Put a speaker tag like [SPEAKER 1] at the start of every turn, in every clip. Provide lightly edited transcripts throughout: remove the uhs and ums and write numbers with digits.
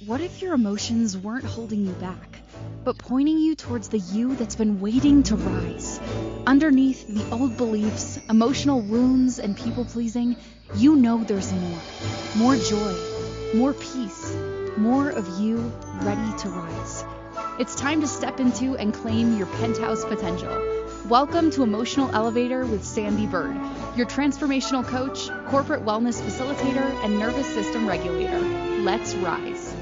[SPEAKER 1] What if your emotions weren't holding you back, but pointing you towards the you that's been waiting to rise? Underneath the old beliefs, emotional wounds, and people pleasing, you know there's more. More joy, more peace, more of you ready to rise. It's time to step into and claim your penthouse potential. Welcome to Emotional Elevator with Sandee Byrd, your transformational coach, corporate wellness facilitator, and nervous system regulator. Let's rise.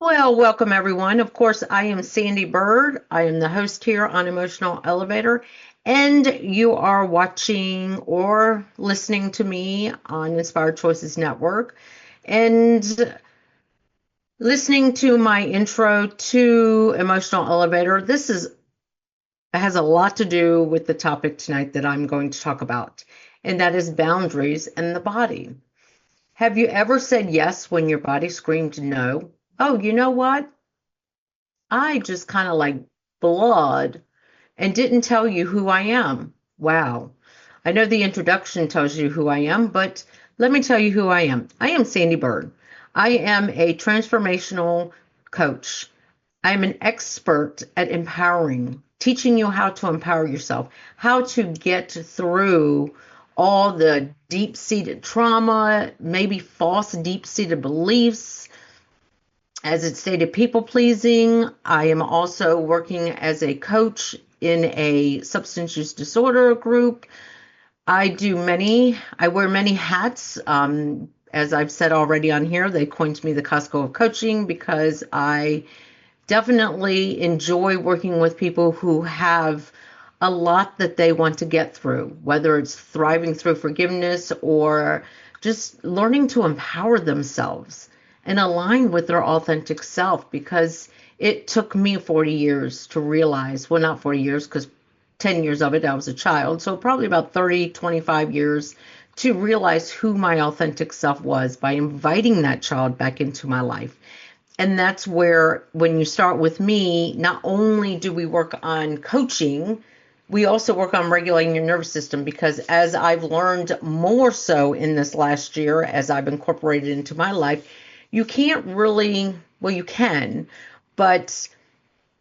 [SPEAKER 2] Well, welcome everyone. Of course, I am Sandee Byrd. I am the host here on Emotional Elevator, and you are watching or listening to me on Inspired Choices Network and listening to my intro to Emotional Elevator. This has a lot to do with the topic tonight that I'm going to talk about, and that is boundaries and the body. Have you ever said yes when your body screamed no? Oh, you know what? I just kind of like blood and didn't tell you who I am. Wow. I know the introduction tells you who I am, but let me tell you who I am. I am Sandee Byrd. I am a transformational coach. I am an expert at empowering, teaching you how to empower yourself, how to get through all the deep-seated trauma, maybe false deep-seated beliefs. As it stated, people pleasing. I am also working as a coach in a substance use disorder group. I wear many hats. As I've said already on here, they coined me the Costco of coaching because I definitely enjoy working with people who have a lot that they want to get through, whether it's thriving through forgiveness or just learning to empower themselves and align with their authentic self, because it took me 40 years to realize, well, not 40 years, because 10 years of it, I was a child. So probably about 30, 25 years to realize who my authentic self was by inviting that child back into my life. And that's where, when you start with me, not only do we work on coaching, we also work on regulating your nervous system, because as I've learned more so in this last year, as I've incorporated into my life, you can't really, well, you can, but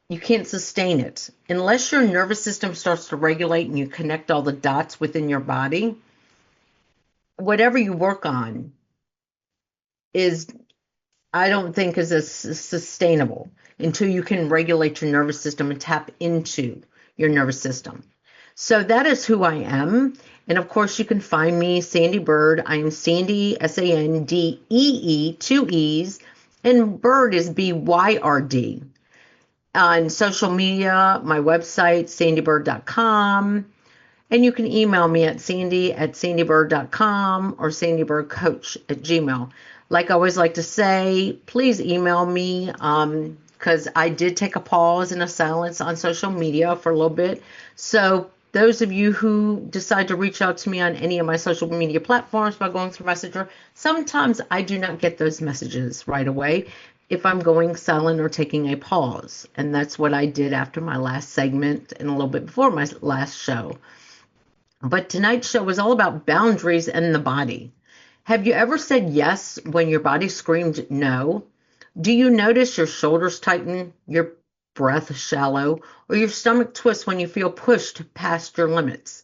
[SPEAKER 2] you can't sustain it unless your nervous system starts to regulate and you connect all the dots within your body. Whatever you work on I don't think is as sustainable until you can regulate your nervous system and tap into your nervous system. So that is who I am. And of course, you can find me, Sandee Byrd. I am Sandee, Sandee, 2 E's, and Byrd is BYRD. On social media, my website, sandeebyrd.com. And you can email me at sandeebyrd.com or sandeebyrdcoach@gmail.com. Like I always like to say, please email me, because I did take a pause and a silence on social media for a little bit. So those of you who decide to reach out to me on any of my social media platforms by going through Messenger, sometimes I do not get those messages right away if I'm going silent or taking a pause. And that's what I did after my last segment and a little bit before my last show. But tonight's show is all about boundaries and the body. Have you ever said yes when your body screamed no? Do you notice your shoulders tighten, your breath shallow, or your stomach twist when you feel pushed past your limits?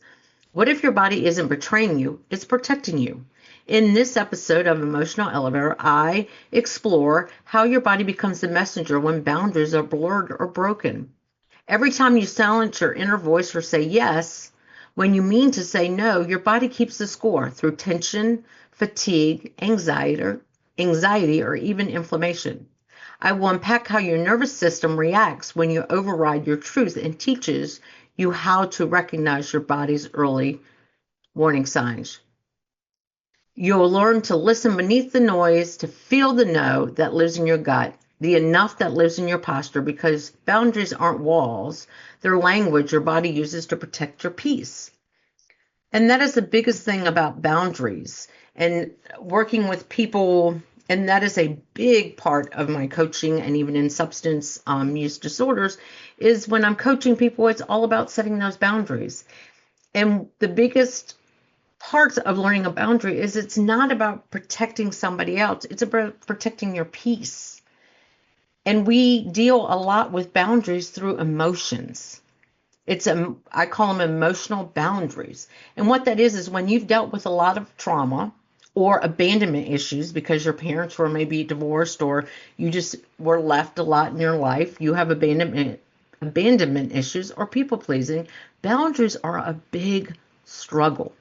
[SPEAKER 2] What if your body isn't betraying you, it's protecting you? In this episode of Emotional Elevator, I explore how your body becomes the messenger when boundaries are blurred or broken. Every time you silence your inner voice or say yes, when you mean to say no, your body keeps the score through tension, fatigue, anxiety, or even inflammation. I will unpack how your nervous system reacts when you override your truth and teaches you how to recognize your body's early warning signs. You'll learn to listen beneath the noise, to feel the no that lives in your gut, the enough that lives in your posture, because boundaries aren't walls. They're language your body uses to protect your peace. And that is the biggest thing about boundaries and working with people. And that is a big part of my coaching, and even in substance use disorders, is when I'm coaching people, it's all about setting those boundaries. And the biggest parts of learning a boundary is it's not about protecting somebody else. It's about protecting your peace. And we deal a lot with boundaries through emotions. I call them emotional boundaries. And what that is when you've dealt with a lot of trauma or abandonment issues because your parents were maybe divorced or you just were left a lot in your life, you have abandonment issues or people pleasing. Boundaries are a big struggle.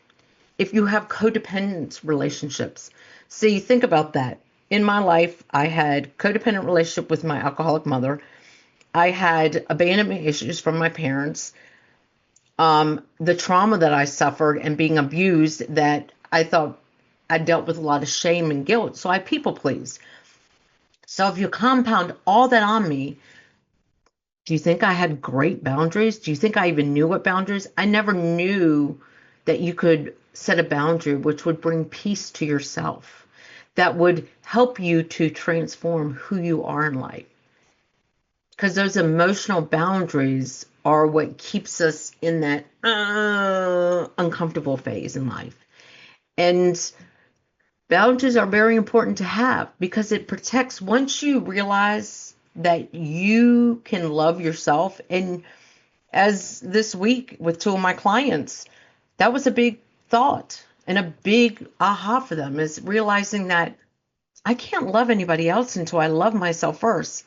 [SPEAKER 2] If you have codependent relationships, see, think about that. In my life, I had codependent relationship with my alcoholic mother. I had abandonment issues from my parents. The trauma that I suffered and being abused that I thought I dealt with a lot of shame and guilt. So I people pleased. So if you compound all that on me, do you think I had great boundaries? Do you think I even knew what boundaries? I never knew that you could set a boundary which would bring peace to yourself, that would help you to transform who you are in life. Because those emotional boundaries are what keeps us in that uncomfortable phase in life. And boundaries are very important to have because it protects once you realize that you can love yourself. And as this week with two of my clients, that was a big thought and a big aha for them is realizing that I can't love anybody else until I love myself first.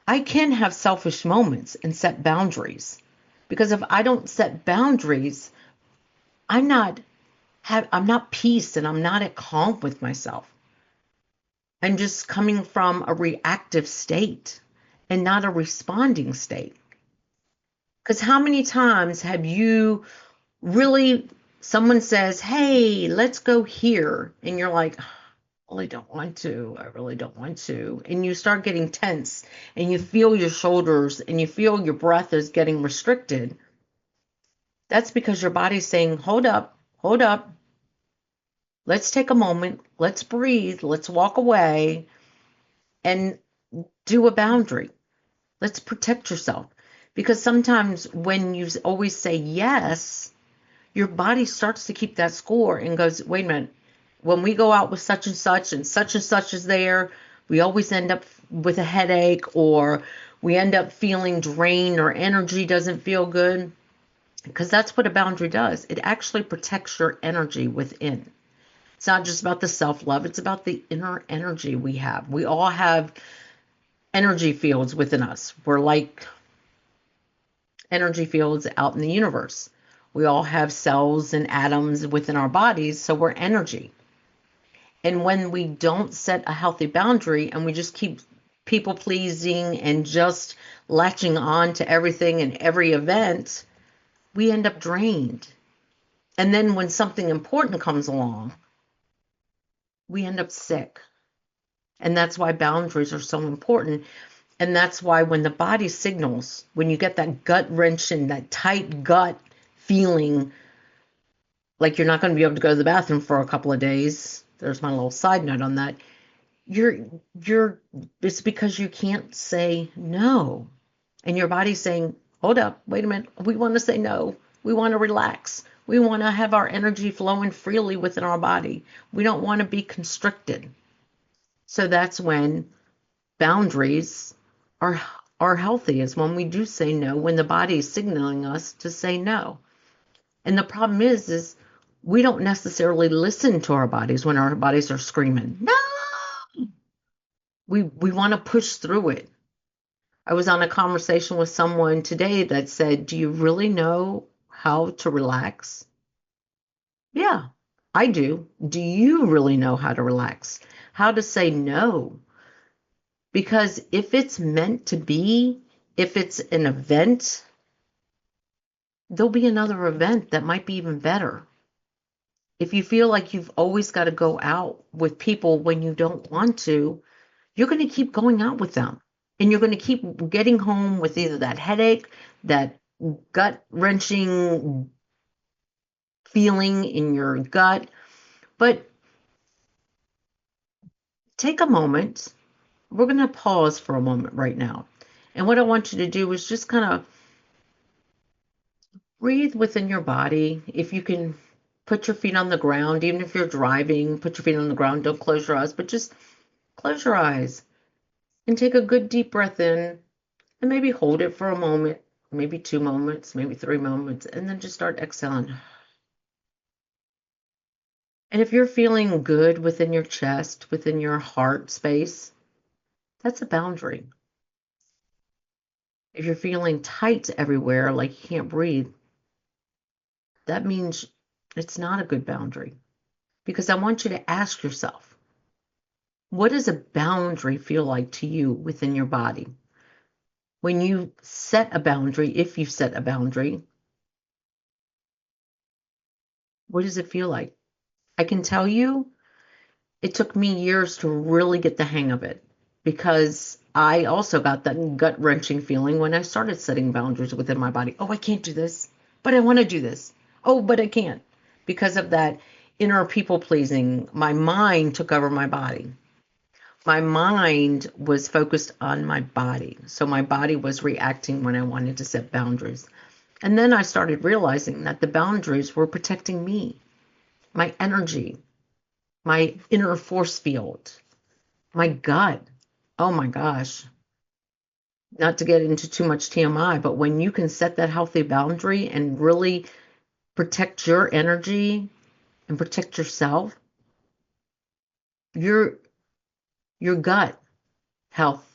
[SPEAKER 2] I can have selfish moments and set boundaries because if I don't set boundaries, I'm not peace and I'm not at calm with myself. I'm just coming from a reactive state and not a responding state. Because how many times have you really, someone says, hey, let's go here. And you're like, I really don't want to. I really don't want to. And you start getting tense and you feel your shoulders and you feel your breath is getting restricted. That's because your body's saying, hold up, hold up. Let's take a moment. Let's breathe. Let's walk away and do a boundary. Let's protect yourself. Because sometimes when you always say yes, your body starts to keep that score and goes, wait a minute, when we go out with such and such is there, we always end up with a headache or we end up feeling drained or energy doesn't feel good. Because that's what a boundary does. It actually protects your energy within. It's not just about the self-love, it's about the inner energy we have. We all have energy fields within us. We're like energy fields out in the universe. We all have cells and atoms within our bodies, so we're energy. And when we don't set a healthy boundary and we just keep people pleasing and just latching on to everything and every event, we end up drained. And then when something important comes along, we end up sick. And that's why boundaries are so important. And that's why when the body signals, when you get that gut wrenching, that tight gut feeling like you're not going to be able to go to the bathroom for a couple of days, there's my little side note on that. It's because you can't say no. And your body's saying, hold up, wait a minute. We want to say no. We want to relax. We want to have our energy flowing freely within our body. We don't want to be constricted. So that's when boundaries are healthy, is when we do say no, when the body is signaling us to say no. And the problem is we don't necessarily listen to our bodies when our bodies are screaming, no! We want to push through it. I was on a conversation with someone today that said, do you really know how to relax? Yeah, I do. Do you really know how to relax? How to say no? Because if it's meant to be, if it's an event, there'll be another event that might be even better. If you feel like you've always got to go out with people when you don't want to, you're going to keep going out with them. And you're going to keep getting home with either that headache, that gut wrenching feeling in your gut. But take a moment. We're going to pause for a moment right now. And what I want you to do is just kind of breathe within your body. If you can Put your feet on the ground. Even if you're driving, put your feet on the ground. Don't close your eyes, but just close your eyes and take a good deep breath in and maybe hold it for a moment, maybe 2 moments, maybe 3 moments, and then just start exhaling. And if you're feeling good within your chest, within your heart space, that's a boundary. If you're feeling tight everywhere, like you can't breathe, that means it's not a good boundary. Because I want you to ask yourself, what does a boundary feel like to you within your body? When you set a boundary, if you set a boundary, what does it feel like? I can tell you, it took me years to really get the hang of it because I also got that gut wrenching feeling when I started setting boundaries within my body. Oh, I can't do this, but I want to do this. Oh, but I can't. Because of that inner people pleasing, my mind took over my body. My mind was focused on my body. So my body was reacting when I wanted to set boundaries. And then I started realizing that the boundaries were protecting me, my energy, my inner force field, my gut. Oh my gosh. Not to get into too much TMI, but when you can set that healthy boundary and really protect your energy and protect yourself, your gut health.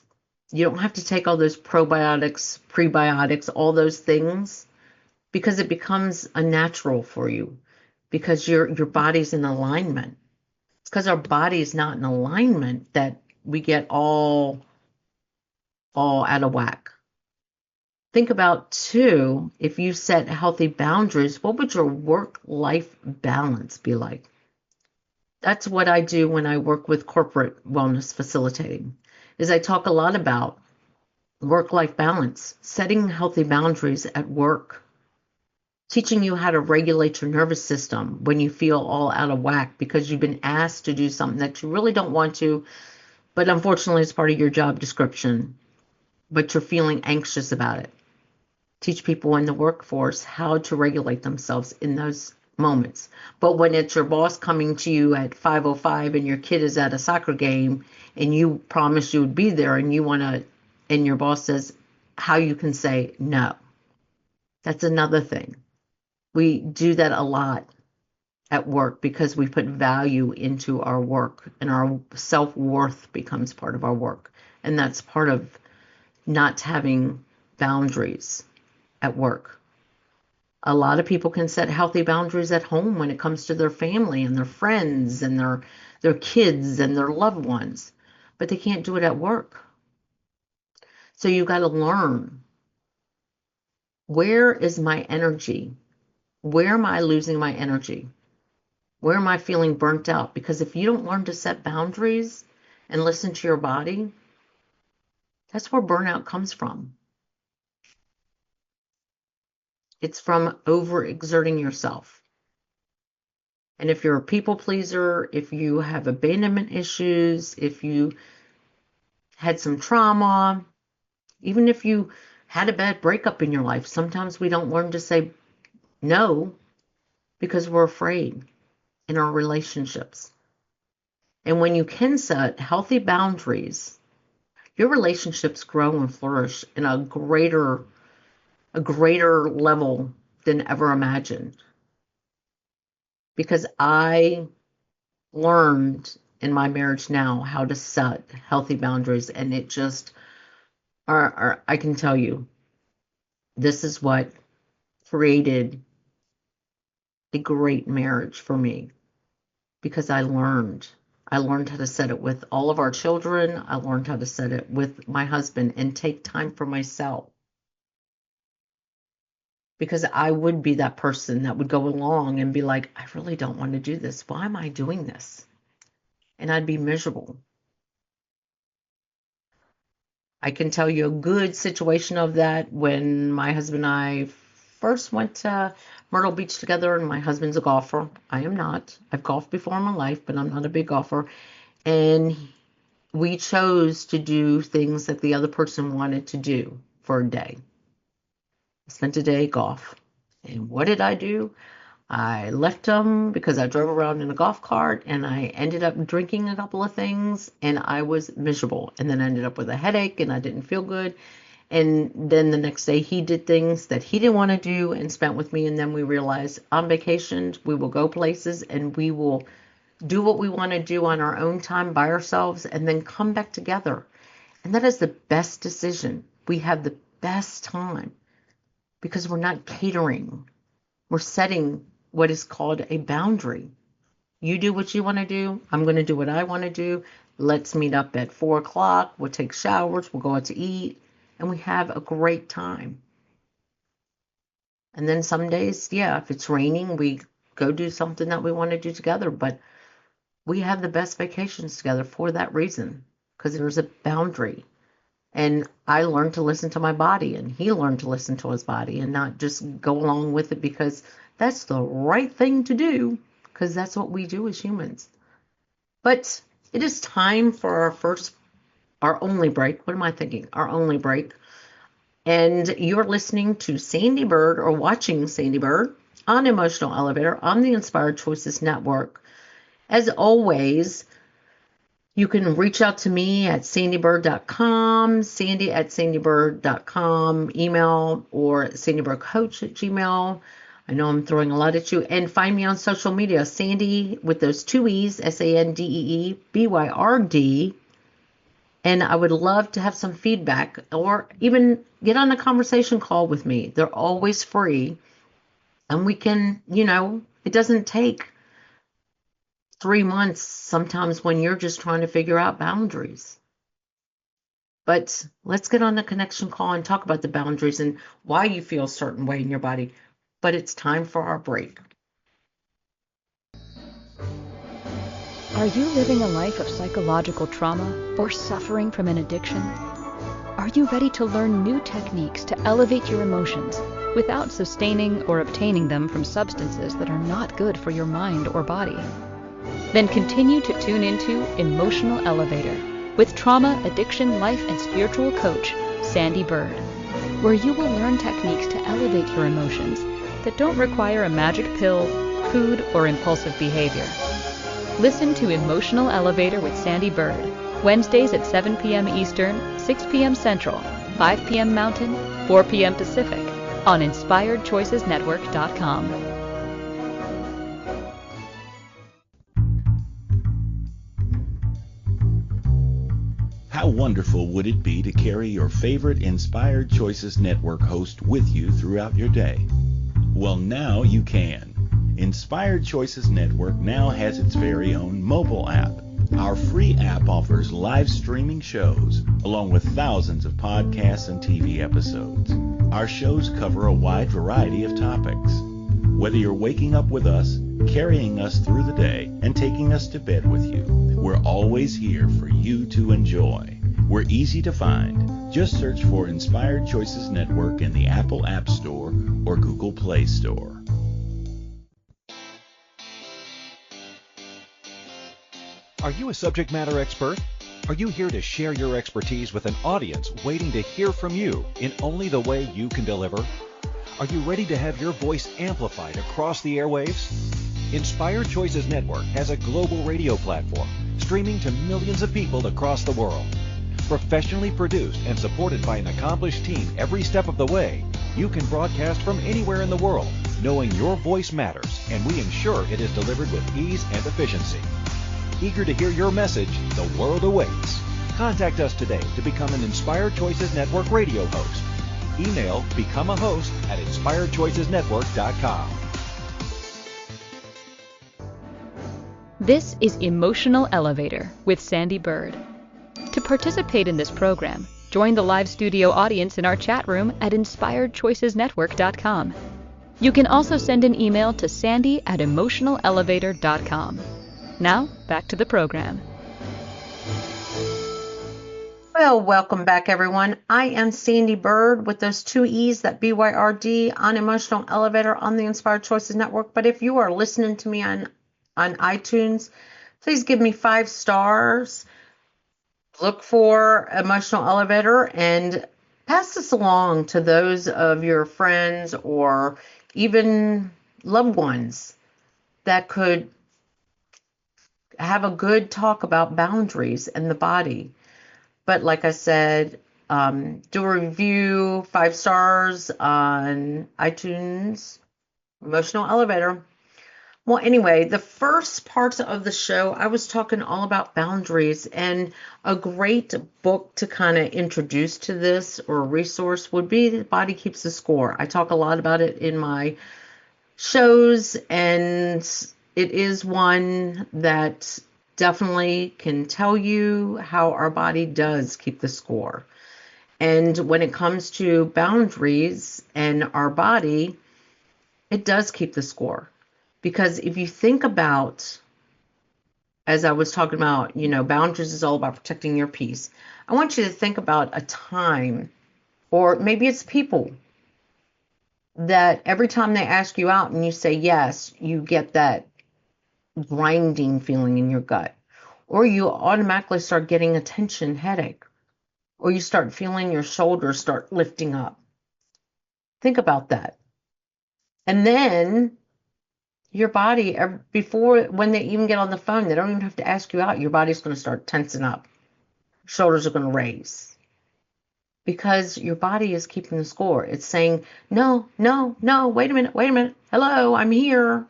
[SPEAKER 2] You don't have to take all those probiotics, prebiotics, all those things because it becomes a natural for you because your body's in alignment. It's because our body's not in alignment that we get all out of whack. Think about too, if you set healthy boundaries, what would your work-life balance be like? That's what I do when I work with corporate wellness facilitating, is I talk a lot about work-life balance, setting healthy boundaries at work, teaching you how to regulate your nervous system when you feel all out of whack because you've been asked to do something that you really don't want to, but unfortunately it's part of your job description, but you're feeling anxious about it. Teach people in the workforce how to regulate themselves in those moments. But when it's your boss coming to you at 5:05 and your kid is at a soccer game and you promised you would be there and you want to, and your boss says how you can say no. That's another thing. We do that a lot at work because we put value into our work and our self-worth becomes part of our work. And that's part of not having boundaries at work. A lot of people can set healthy boundaries at home when it comes to their family and their friends and their kids and their loved ones, but they can't do it at work. So you got to learn, where is my energy? Where am I losing my energy? Where am I feeling burnt out? Because if you don't learn to set boundaries and listen to your body, that's where burnout comes from. It's from overexerting yourself. And if you're a people pleaser, if you have abandonment issues, if you had some trauma, even if you had a bad breakup in your life, sometimes we don't learn to say no because we're afraid in our relationships. And when you can set healthy boundaries, your relationships grow and flourish in a greater level than ever imagined. Because I learned in my marriage now how to set healthy boundaries, and it just I can tell you, this is what created a great marriage for me because I learned. I learned how to set it with all of our children. I learned how to set it with my husband and take time for myself. Because I would be that person that would go along and be like, I really don't want to do this. Why am I doing this? And I'd be miserable. I can tell you a good situation of that when my husband and I first went to Myrtle Beach together, and my husband's a golfer. I am not. I've golfed before in my life, but I'm not a big golfer. And we chose to do things that the other person wanted to do for a day. I spent a day golf. And what did I do? I left them because I drove around in a golf cart and I ended up drinking a couple of things and I was miserable. And then I ended up with a headache and I didn't feel good. And then the next day he did things that he didn't want to do and spent with me. And then we realized on vacations, we will go places and we will do what we want to do on our own time by ourselves and then come back together. And that is the best decision. We have the best time because we're not catering. We're setting what is called a boundary. You do what you want to do. I'm going to do what I want to do. Let's meet up at 4 o'clock. We'll take showers. We'll go out to eat. And we have a great time. And then some days, yeah, if it's raining, we go do something that we want to do together. But we have the best vacations together for that reason, because there's a boundary. And I learned to listen to my body, and he learned to listen to his body and not just go along with it because that's the right thing to do, because that's what we do as humans. But it is time for our only break. What am I thinking? Our only break. And you're listening to Sandee Byrd or watching Sandee Byrd on Emotional Elevator on the Inspired Choices Network. As always, you can reach out to me at sandeebyrd.com, sandy@sandeebyrd.com, email, or sandeebyrdcoach@gmail. I know I'm throwing a lot at you. And find me on social media, Sandee with those two E's, SandeeByrd. And I would love to have some feedback or even get on a conversation call with me. They're always free. And we can, it doesn't take 3 months sometimes when you're just trying to figure out boundaries. But let's get on the connection call and talk about the boundaries and why you feel a certain way in your body. But it's time for our break.
[SPEAKER 1] Are you living a life of psychological trauma or suffering from an addiction? Are you ready to learn new techniques to elevate your emotions without sustaining or obtaining them from substances that are not good for your mind or body? Then continue to tune into Emotional Elevator with trauma, addiction, life, and spiritual coach, Sandee Byrd, where you will learn techniques to elevate your emotions that don't require a magic pill, food, or impulsive behavior. Listen to Emotional Elevator with Sandee Byrd, Wednesdays at 7 p.m. Eastern, 6 p.m. Central, 5 p.m. Mountain, 4 p.m. Pacific, on InspiredChoicesNetwork.com.
[SPEAKER 3] How wonderful would it be to carry your favorite Inspired Choices Network host with you throughout your day? Well, now you can. Inspired Choices Network now has its very own mobile app. Our free app offers live streaming shows, along with thousands of podcasts and TV episodes. Our shows cover a wide variety of topics. Whether you're waking up with us, carrying us through the day, and taking us to bed with you, we're always here for you to enjoy. We're easy to find. Just search for Inspired Choices Network in the Apple App Store or Google Play Store.
[SPEAKER 4] Are you a subject matter expert? Are you here to share your expertise with an audience waiting to hear from you in only the way you can deliver? Are you ready to have your voice amplified across the airwaves? Inspired Choices Network has a global radio platform streaming to millions of people across the world. Professionally produced and supported by an accomplished team every step of the way, you can broadcast from anywhere in the world, knowing your voice matters, and we ensure it is delivered with ease and efficiency. Eager to hear your message, the world awaits. Contact us today to become an Inspired Choices Network radio host. Email becomeahost@inspiredchoicesnetwork.com.
[SPEAKER 1] This is Emotional Elevator with Sandee Byrd. To participate in this program, join the live studio audience in our chat room at inspiredchoicesnetwork.com. You can also send an email to sandy@emotionalelevator.com. Now, back to the program.
[SPEAKER 2] Well, welcome back, everyone. I am Sandee Byrd with those two E's, that BYRD, on Emotional Elevator on the Inspired Choices Network. But if you are listening to me on iTunes, please give me 5 stars. Look for Emotional Elevator and pass this along to those of your friends or even loved ones that could have a good talk about boundaries and the body. But like I said, do a review, 5 stars on iTunes, Emotional Elevator. Well, anyway, the first parts of the show, I was talking all about boundaries, and a great book to kind of introduce to this or a resource would be The Body Keeps the Score. I talk a lot about it in my shows, and it is one that definitely can tell you how our body does keep the score. And when it comes to boundaries and our body, it does keep the score. Because if you think about, as I was talking about, boundaries is all about protecting your peace. I want you to think about a time, or maybe it's people, that every time they ask you out and you say yes, you get that grinding feeling in your gut. Or you automatically start getting a tension headache. Or you start feeling your shoulders start lifting up. Think about that. And then your body, before, when they even get on the phone, they don't even have to ask you out. Your body's going to start tensing up. Shoulders are going to raise. Because your body is keeping the score. It's saying, no, no, no, wait a minute. Hello, I'm here.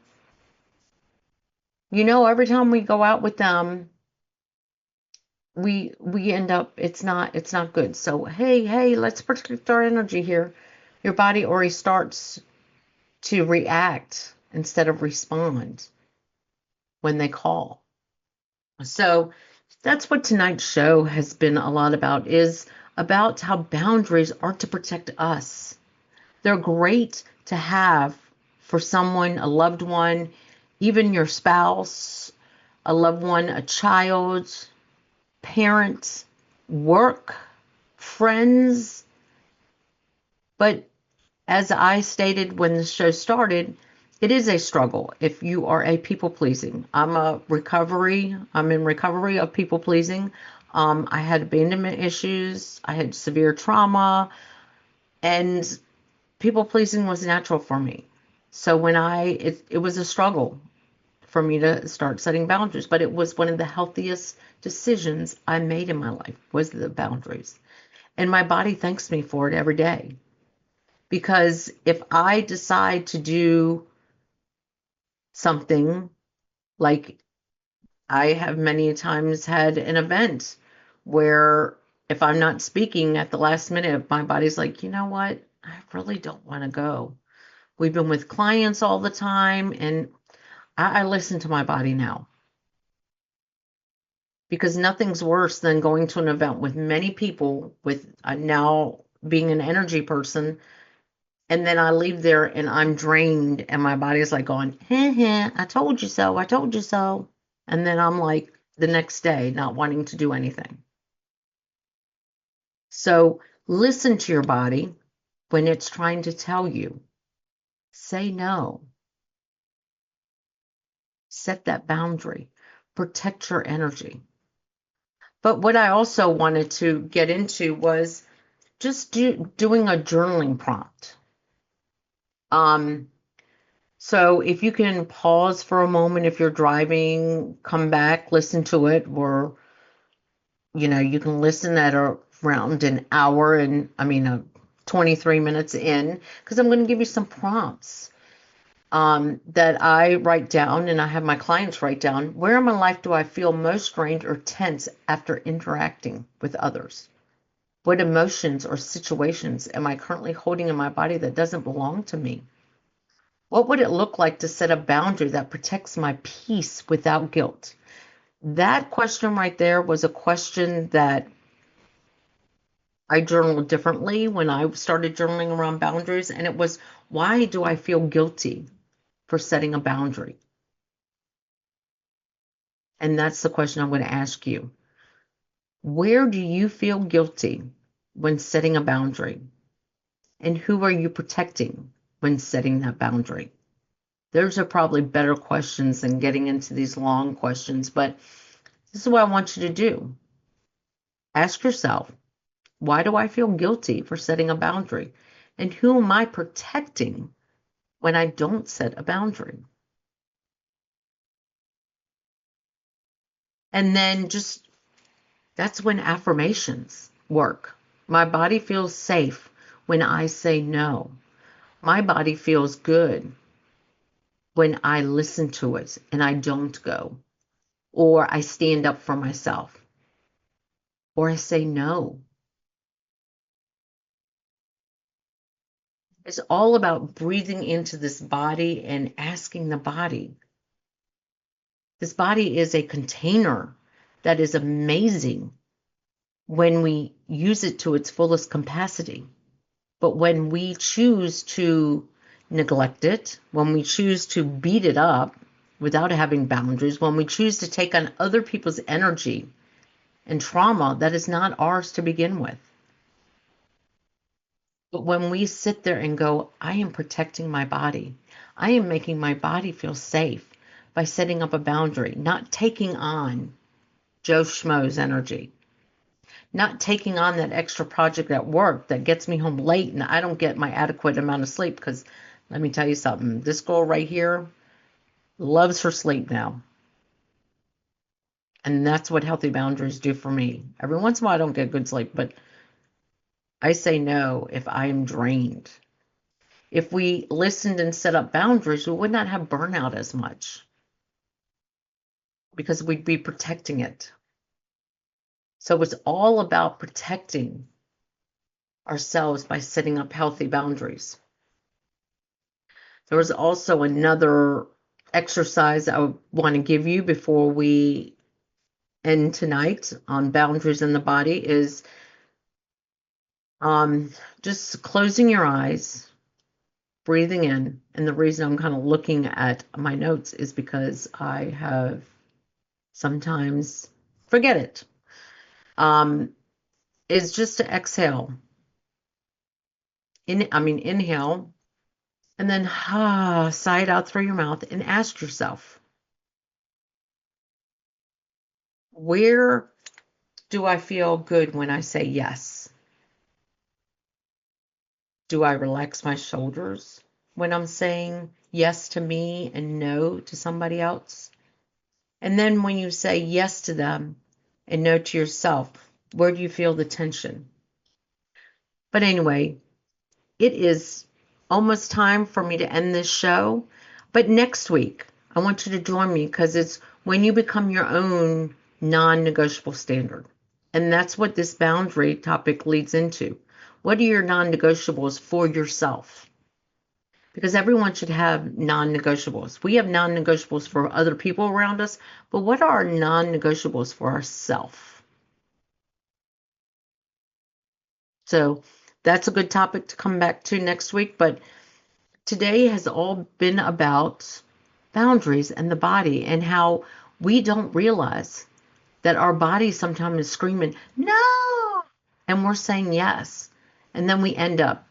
[SPEAKER 2] Every time we go out with them, we end up, it's not good. So, hey, let's protect our energy here. Your body already starts to react instead of respond when they call. So that's what tonight's show has been a lot about, is about how boundaries are to protect us. They're great to have for someone, a loved one, even your spouse, a loved one, a child, parent, work, friends. But as I stated when the show started, it is a struggle if you are a people pleasing. I'm in recovery of people pleasing. I had abandonment issues. I had severe trauma, and people pleasing was natural for me. So when it was a struggle for me to start setting boundaries, but it was one of the healthiest decisions I made in my life, was the boundaries. And my body thanks me for it every day. Because if I decide to do something, like I have many times had an event where if I'm not speaking at the last minute, my body's like, you know what? I really don't want to go. We've been with clients all the time, and I listen to my body now. Because nothing's worse than going to an event with many people, with now being an energy person, and then I leave there and I'm drained, and my body's like going, I told you so, I told you so. And then I'm like the next day not wanting to do anything. So listen to your body when it's trying to tell you. Say no. Set that boundary. Protect your energy. But what I also wanted to get into was just doing a journaling prompt. So if you can pause for a moment, if you're driving, come back, listen to it, or, you can listen at around an hour 23 minutes in, because I'm going to give you some prompts that I write down, and I have my clients write down. Where in my life do I feel most strained or tense after interacting with others? What emotions or situations am I currently holding in my body that doesn't belong to me? What would it look like to set a boundary that protects my peace without guilt? That question right there was a question that I journaled differently when I started journaling around boundaries. And it was, why do I feel guilty for setting a boundary? And that's the question I'm going to ask you. Where do you feel guilty when setting a boundary? And who are you protecting when setting that boundary? Those are probably better questions than getting into these long questions, but this is what I want you to do. Ask yourself, why do I feel guilty for setting a boundary? And who am I protecting when I don't set a boundary. And then that's when affirmations work. My body feels safe when I say no. My body feels good when I listen to it and I don't go, or I stand up for myself, or I say no. It's all about breathing into this body and asking the body. This body is a container that is amazing when we use it to its fullest capacity. But when we choose to neglect it, when we choose to beat it up without having boundaries, when we choose to take on other people's energy and trauma that is not ours to begin with. But when we sit there and go, I am protecting my body, I am making my body feel safe by setting up a boundary, not taking on Joe Schmo's energy, not taking on that extra project at work that gets me home late and I don't get my adequate amount of sleep. Because let me tell you something, this girl right here loves her sleep now. And that's what healthy boundaries do for me. Every once in a while I don't get good sleep, but I say no if I am drained. If we listened and set up boundaries, we would not have burnout as much because we'd be protecting it. So it's all about protecting ourselves by setting up healthy boundaries. There was also another exercise I want to give you before we end tonight on boundaries in the body is just closing your eyes, breathing in. And the reason I'm kind of looking at my notes is because I have sometimes forget it. Is just to exhale. Inhale, and then sigh it out through your mouth and ask yourself, where do I feel good when I say yes? Do I relax my shoulders when I'm saying yes to me and no to somebody else? And then when you say yes to them and no to yourself, where do you feel the tension? But anyway, it is almost time for me to end this show. But next week, I want you to join me because it's when you become your own non-negotiable standard. And that's what this boundary topic leads into. What are your non-negotiables for yourself? Because everyone should have non-negotiables. We have non-negotiables for other people around us, but what are our non-negotiables for ourselves? So that's a good topic to come back to next week. But today has all been about boundaries and the body and how we don't realize that our body sometimes is screaming, no, and we're saying yes. And then we end up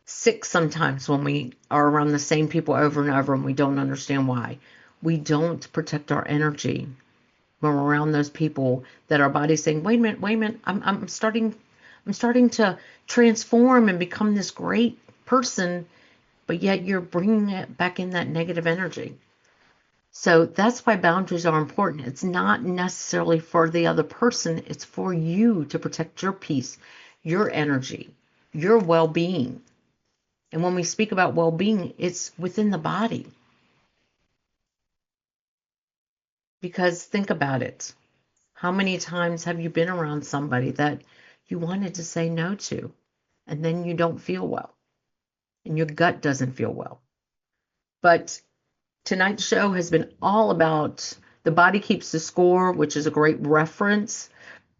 [SPEAKER 2] sick sometimes when we are around the same people over and over and we don't understand why. We don't protect our energy when we're around those people that our body's saying, wait a minute, I'm starting to transform and become this great person, but yet you're bringing it back in that negative energy. So that's why boundaries are important. It's not necessarily for the other person. It's for you to protect your peace, your energy, your well-being. And when we speak about well-being, it's within the body. Because think about it. How many times have you been around somebody that you wanted to say no to, and then you don't feel well, and your gut doesn't feel well? But tonight's show has been all about The Body Keeps the Score, which is a great reference,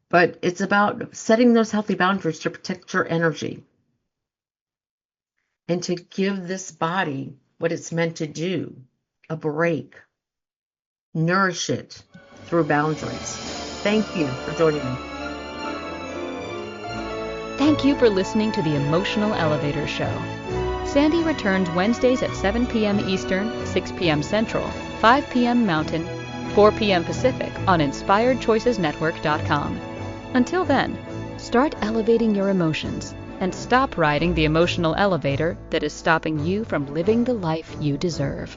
[SPEAKER 2] but it's about setting those healthy boundaries to protect your energy and to give this body what it's meant to do, a break, nourish it through boundaries. Thank you for joining me.
[SPEAKER 1] Thank you for listening to the Emotional Elevator Show. Sandee returns Wednesdays at 7 p.m. Eastern, 6 p.m. Central, 5 p.m. Mountain, 4 p.m. Pacific on InspiredChoicesNetwork.com. Until then, start elevating your emotions
[SPEAKER 5] and stop riding the emotional elevator that is stopping you from living the life you deserve.